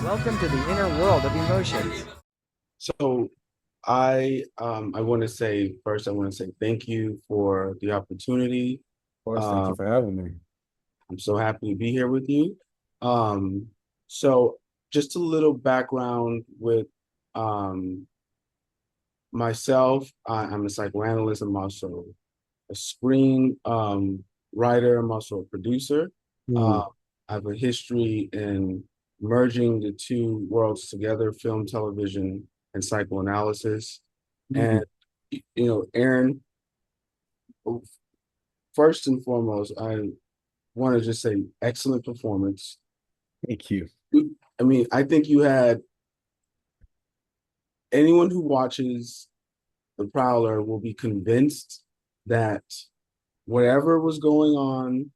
Welcome to the inner world of emotions. So I want to say first, I want to say thank you for the opportunity. Of course, thank you Um, for having me. I'm so happy to be here with you. Um, so just a little background with um, myself. I'm a psychoanalyst. I'm also a screen writer. I'm also a producer. Hmm. Uh, I have a history in merging the two worlds together, film, television, and psychoanalysis. And Hmm. Aaron, first and foremost, I want to just say excellent performance. Thank you. I mean, I think you had anyone who watches The Prowler will be convinced that whatever was going on,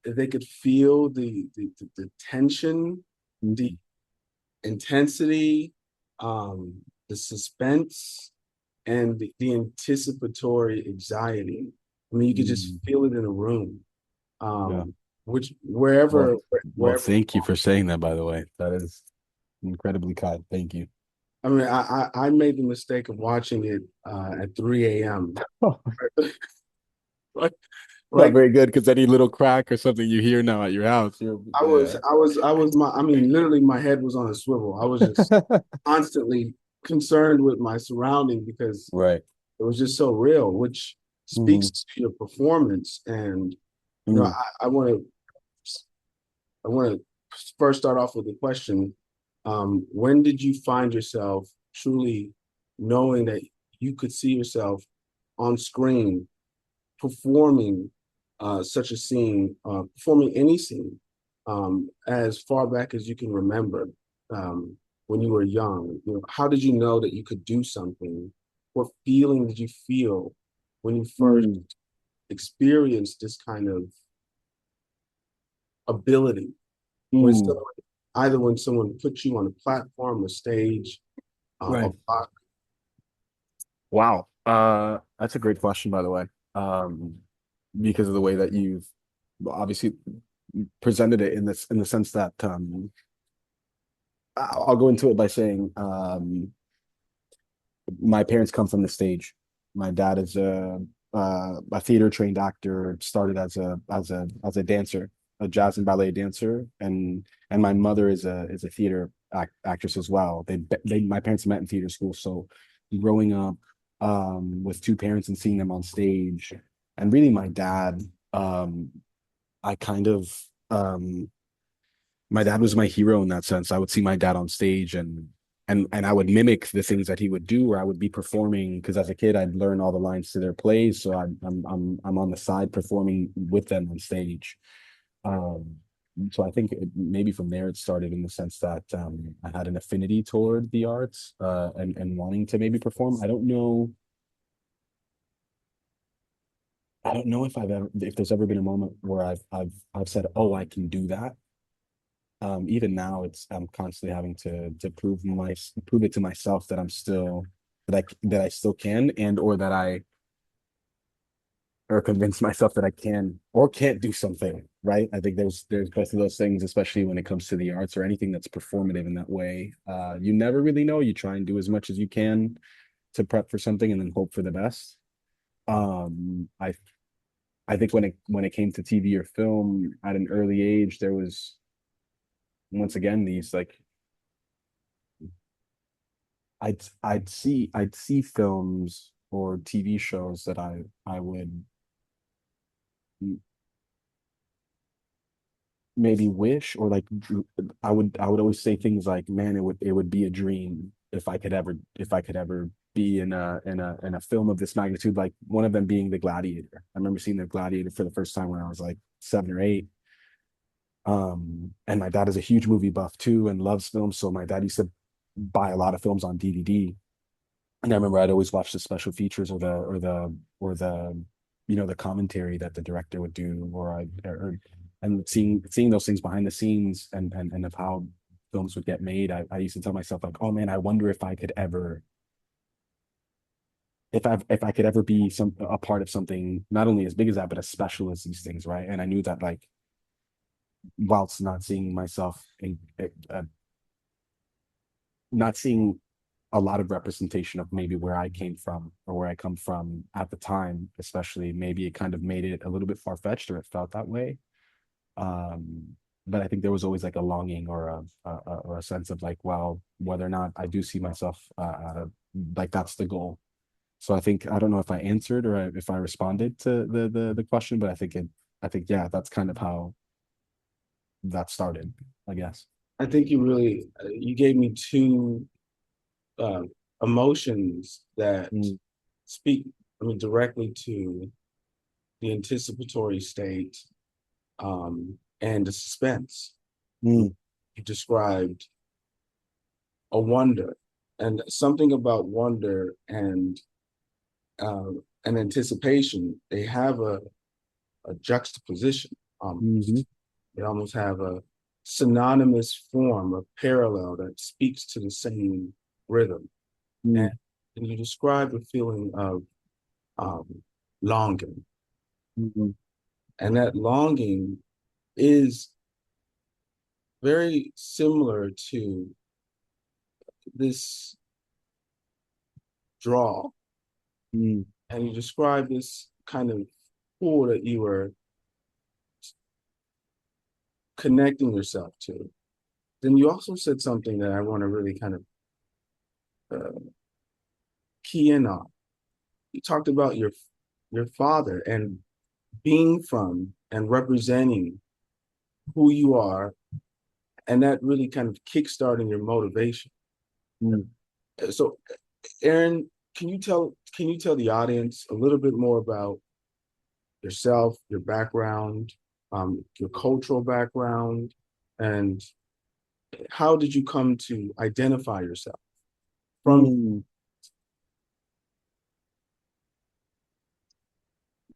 if they could feel the tension, the Mhm. intensity, um, the suspense, and the anticipatory anxiety. I mean, you could just Mm. feel it in a room. Yeah. Which Well, wherever well, wherever thank you for saying that, by the way. That is incredibly kind. Thank you. I mean, I made the mistake of watching it at 3 a.m. Oh, like not like very good because any little crack or something you hear now at your house, I was yeah. I was I was my I mean literally my head was on a swivel. I was just constantly concerned with my surrounding because Right. it was just so real, which Hmm. speaks to your performance. And you know, Mm. I want to first start off with a question. When did you find yourself truly knowing that you could see yourself on screen performing such a scene, performing any scene, as far back as you can remember, when you were young? You know, how did you know that you could do something? What feeling did you feel when you first Mm. experienced this kind of ability? When Mm. someone, either when someone put you on a platform, a stage, a Right. block. Wow. That's a great question, by the way. Um, because of the way that you've obviously presented it in the sense that I'll go into it by saying my parents come from the stage. My dad is a theater trained actor. Started as a dancer, a jazz and ballet dancer, and my mother is a theater actress as well. They my parents met in theater school, so growing up with two parents and seeing them on stage, and really my dad, um, I kind of um my dad was my hero in that sense. I would see my dad on stage and I would mimic the things that he would do, or I would be performing because as a kid I'd learn all the lines to their plays, so I'm on the side performing with them on stage. Um, so I think maybe from there it started in the sense that I had an affinity toward the arts and wanting to maybe perform. I don't know if there's ever been a moment where I've said, oh, I can do that. Even now I'm constantly having to prove it to myself that I'm still that I still can, and or that I or convince myself that I can or can't do something, right? I think there's both of those things, especially when it comes to the arts or anything that's performative in that way. You never really know. You try and do as much as you can to prep for something and then hope for the best. um i I think when it came to TV or film at an early age, there was once again these like I'd see films or TV shows that I would maybe wish, or like I would always say things like, man, it would be a dream if I could ever be in a film of this magnitude, like one of them being The Gladiator. I remember seeing The Gladiator for the first time when I was like 7 or 8. And my dad is a huge movie buff too and loves films, so my dad used to buy a lot of films on DVD. And I remember I'd always watch the special features or the commentary that the director would do, and seeing those things behind the scenes and of how films would get made. I used to tell myself like, oh man, I wonder if I could ever be a part of something not only as big as that, but as special as these things, right? And I knew that, like, whilst not seeing myself not seeing a lot of representation of maybe where I came from or where I come from at the time, especially maybe it kind of made it a little bit far-fetched or it felt that way. Um, but I think there was always like a longing or a sense of like, well, whether or not I do see myself like that's the goal. So I don't know if I answered or if I responded to the question, but I think yeah, that's kind of how that started, I guess. I think you gave me two uh, emotions that Mm, speak, I mean, directly to the anticipatory state and the suspense. mm, You described a wonder and something about wonder uh, and anticipation. They have a juxtaposition mhm, almost. They almost have a synonymous form, a parallel that speaks to the same rhythm. And, mm, and you describe a feeling of um, longing. mhm, And that longing is very similar to this draw. mm, And you describe this kind of pool that you were connecting yourself to. Then you also said something that I want to really kind of uh, key in on. You talked about your father and being from and representing who you are, and that really kind of kickstarting your motivation. mm. So, Aaron, can you tell the audience a little bit more about yourself, your background, your cultural background, and how did you come to identify yourself from? Mm.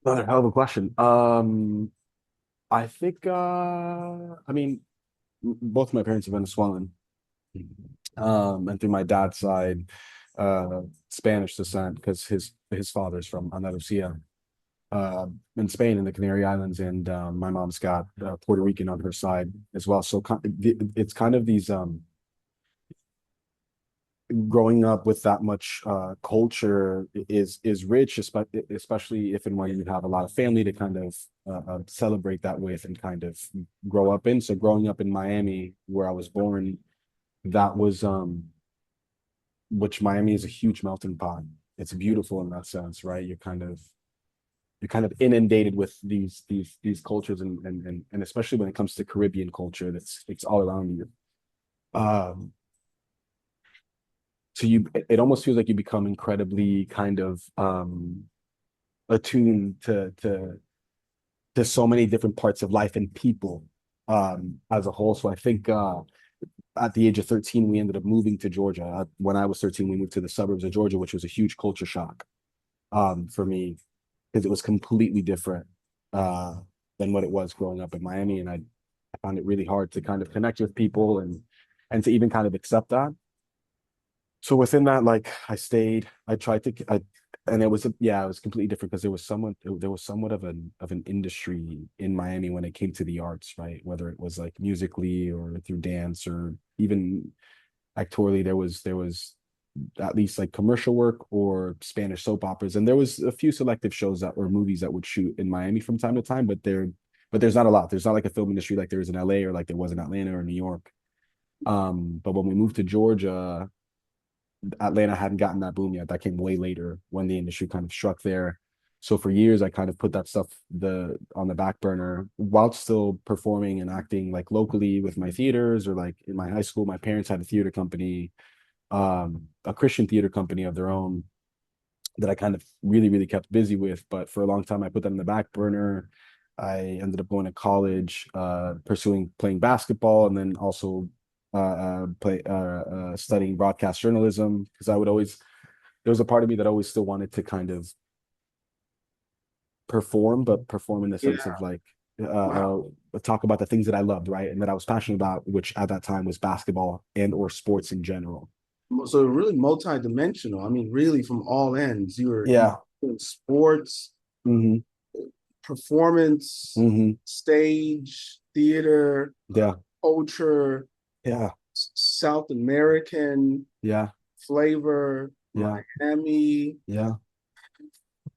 Another hell of a question. I think I mean both my parents are Venezuelan. And through my dad's side, Spanish descent because his father's from Andalusia, in Spain in the Canary Islands, and my mom's got Puerto Rican on her side as well. So it's kind of these growing up with that much culture is rich, especially if and when you have a lot of family to kind of celebrate that with and kind of grow up in. So growing up in Miami, where I was born, that was which Miami is a huge melting pot. It's beautiful in that sense, right? You're kind of inundated with these cultures and especially when it comes to Caribbean culture, that's it's all around you. Um, so it almost feels like you become incredibly kind of attuned to so many different parts of life and people as a whole. So I think at the age of 13, we ended up moving to Georgia. When I was 13, we moved to the suburbs of Georgia, which was a huge culture shock for me because it was completely different uh, than what it was growing up in Miami. And I found it really hard to kind of connect with people and to even kind of accept that. So within that, like I tried to, and it was, yeah, it was completely different because there was somewhat of an industry in Miami when it came to the arts, right? Whether it was like musically or through dance or even actorally, there was at least like commercial work or Spanish soap operas, and there was a few selective shows that or movies that would shoot in Miami from time to time, but there's not a lot. There's not like a film industry like there is in LA or like there was in Atlanta or New York. But when we moved to Georgia, Atlanta hadn't gotten that boom yet. That came way later when the industry kind of struck there. So for years, I kind of put that stuff on the back burner while still performing and acting like locally with my theaters or like in my high school. My parents had a theater company, a Christian theater company of their own that I kind of really kept busy with. But for a long time, I put that in the back burner. I ended up going to college, pursuing playing basketball, and then also studying broadcast journalism because I would always there was a part of me that always still wanted to kind of perform, but perform in the sense Yeah, of like wow. talk about the things that I loved, right, and that I was passionate about, which at that time was basketball and or sports in general. So really multi-dimensional. I mean, really from all ends. You Yeah. in sports, Hmm. performance, Hmm. stage, theater, Yeah. culture, Yeah. South American Yeah. flavor, Yeah. Miami, Yeah.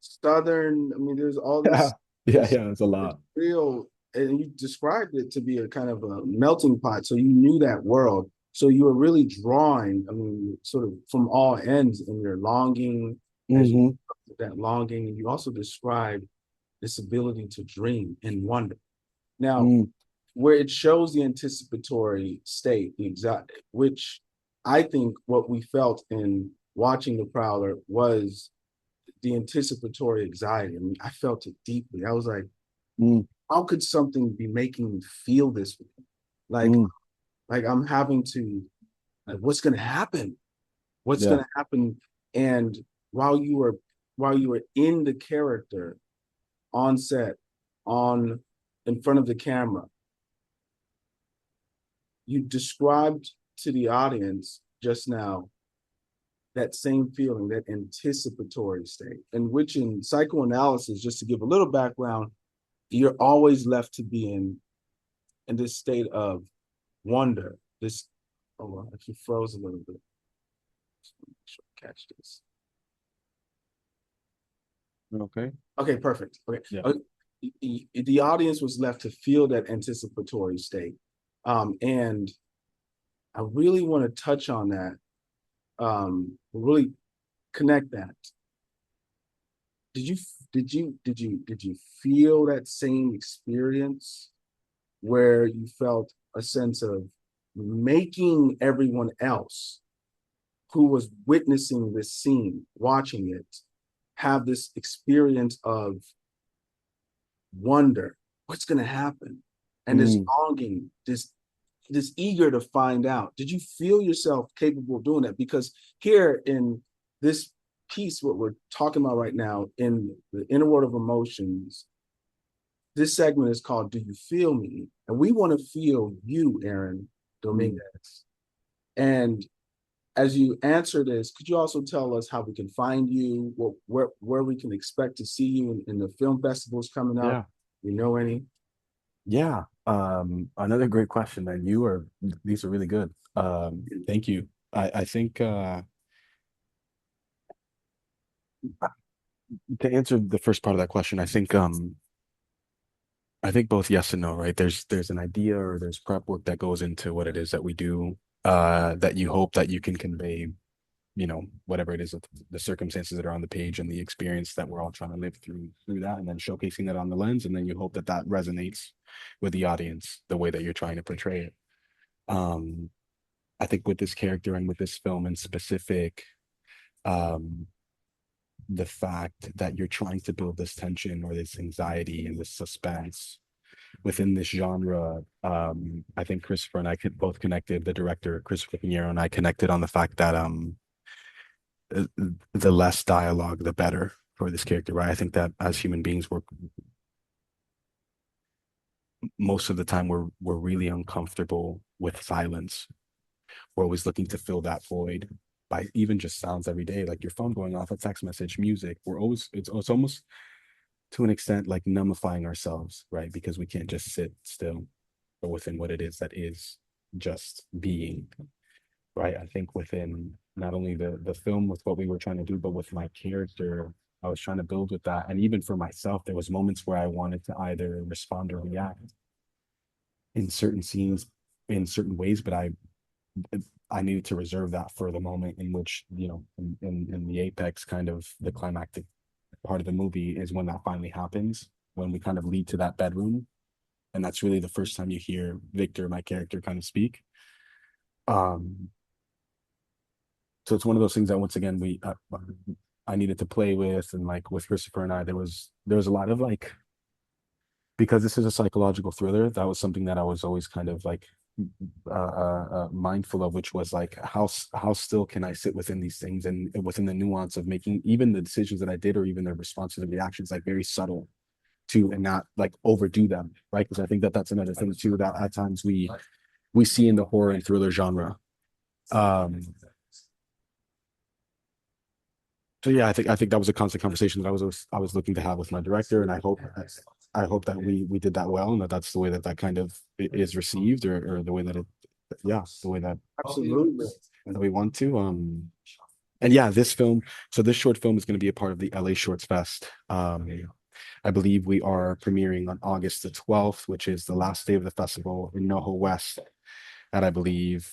Southern. I mean, there's all Yeah. this, Yeah. this, Yeah. It's a this lot. real, and you described it to be a kind of a melting pot. So you knew that world. So you were really drawing, I mean, sort of from all ends in your longing, as you Hmm. that longing. And you also described this ability to dream and wonder. Now, Mm. where it shows the anticipatory state, the exact, which I think what we felt in watching The Prowler was the anticipatory anxiety. I mean, I felt it deeply. I was like, Mm. how could something be making me feel this way? Like, Mm. like I'm having to, like, what's going to happen? What's Yeah. going to happen? And while you were, while you were in the character, on set, on in front of the camera, you described to the audience just now that same feeling, that anticipatory state, in which in psychoanalysis, just to give a little background, you're always left to be in this state of wonder. This, oh, well, if you froze a little bit, catch this. Okay. Okay, perfect. Okay, Yeah. the audience was left to feel that anticipatory state, and I really want to touch on that. Really connect that. Did you feel that same experience where you felt a sense of making everyone else who was witnessing this scene, watching it, have this experience of wonder, what's going to happen, and this Mm. longing, this eager to find out? Did you feel yourself capable of doing that? Because here in this piece, what we're talking about right now in the inner world of emotions, this segment is called Do You Feel Me? And we want to feel you, Aaron Dominguez. And as you answer this, could you also tell us how we can find you, where we can expect to see you in the film festivals coming up? Yeah. You know any? Yeah. Another great question, man. These are really good. Thank you. I think to answer the first part of that question, I think both yes and no, right? There's an idea or there's prep work that goes into what it is that we do, that you hope that you can convey, whatever it is, the circumstances that are on the page and the experience that we're all trying to live through that, and then showcasing that on the lens, and then you hope that that resonates with the audience the way that you're trying to portray it. Um, I think with this character and with this film in specific, um, the fact that you're trying to build this tension or this anxiety and this suspense within this genre, I think Christopher and I could both connected, the director, Christopher Pinheiro, and I connected on the fact that uh, the less dialogue, the better for this character, right? I think that as human beings, we're most of the time we're really uncomfortable with silence. We're always looking to fill that void by even just sounds every day, like your phone going off, a text message, music. We're always it's almost to an extent like numbifying ourselves, right? Because we can't just sit still or within what it is that is just being, right? I think within not only the film with what we were trying to do, but with my character, I was trying to build with that. And even for myself, there was moments where I wanted to either respond or react in certain scenes in certain ways, but I needed to reserve that for the moment in which, in the apex, kind of the climactic part of the movie is when that finally happens, when we kind of lead to that bedroom. And that's really the first time you hear Victor, my character, kind of speak. Um, so it's one of those things that once again I needed to play with, and like with Christopher and I, there was a lot of like, because this is a psychological thriller, that was something that I was always kind of like mindful of, which was like how still can I sit within these things and within the nuance of making even the decisions that I did or even the responses and reactions like very subtle to and not like overdo them, right? Because I think that that's another thing too that at times we see in the horror and thriller genre. Um, so yeah, I think that was a constant conversation that I was looking to have with my director, and I hope that we did that well, and that's the way that kind of is received, or the way that yeah, the way that Absolutely. we want to. And yeah, this film, so this short film is going to be a part of the LA Shorts Fest. I believe we are premiering on August the 12th, which is the last day of the festival in NoHo West at, I believe,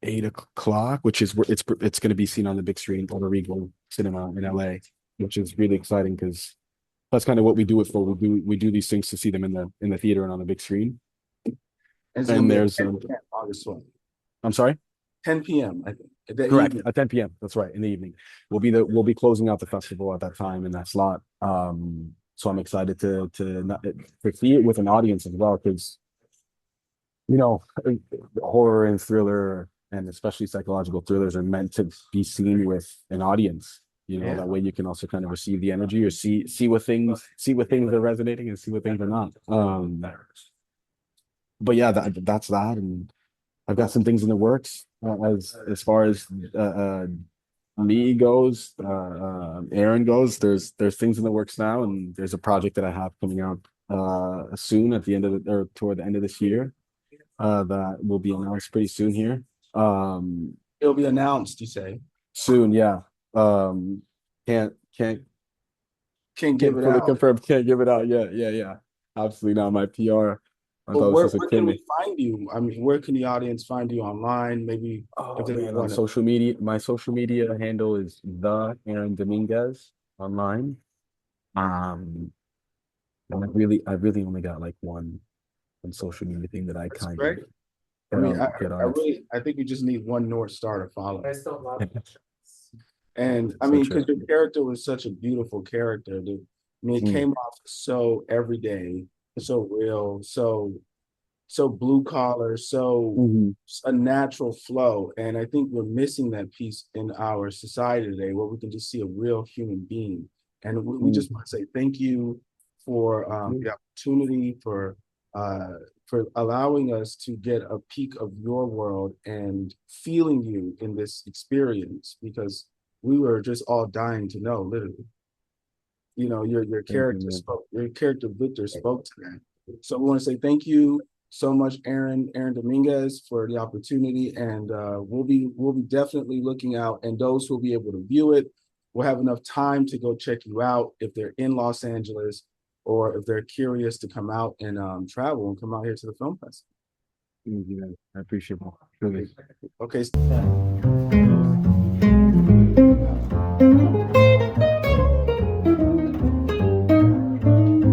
8 o'clock, which is where it's going to be seen on the big screen on the Regal Cinema in LA, which is really exciting because that's kind of what we do it for. We do these things to see them in the theater and on the big screen. It's And gonna be at there's 10 p.m. August 12th. I'm sorry. 10 p.m. I think. That Correct. evening. At 10 p.m. That's right. In the evening. We'll be closing out the festival at that time in that slot. So I'm excited to see it with an audience as well, because you know, horror and thriller and especially psychological thrillers are meant to be seen with an audience. You know, Yeah. that way you can also kind of receive the energy or see what things are resonating and see what things are not. But yeah, that's that, and I've got some things in the works as far as me goes, Aaron goes. There's things in the works now, and there's a project that I have coming out soon at the end of or toward the end of this year that will be announced pretty soon here. It'll be announced, you say. Soon, yeah. Um, can't Can't give it fully out. confirm. Can't give it out yet. Yeah. Absolutely not. My PR. I But thought where this was a can kid. we find you? I mean, where can the audience find you online? Maybe Oh if they man, on want to. social media, my social media handle is the Aaron Dominguez online. And I really only got like one social media thing that I That's kind great. of I mean, get on. I think you just need one North Star to follow. And I So mean, true. because your character was such a beautiful character, dude. I mean, it Mm. came off so everyday, so real, so blue collar, so Mhm. a natural flow. And I think we're missing that piece in our society today, where we can just see a real human being. And we just want to say thank you for the opportunity, for allowing us to get a peek of your world and feeling you in this experience, because we were just all dying to know, literally. You know, your Thank you, character man. spoke, your character Victor spoke to that. So we want to say thank you so much, Aaron Dominguez, for the opportunity. And we'll be definitely looking out, and those who'll be able to view it will have enough time to go check you out if they're in Los Angeles, or if they're curious to come out and travel and come out here to the film festival. Thank you, man. I appreciate it. Really. Okay.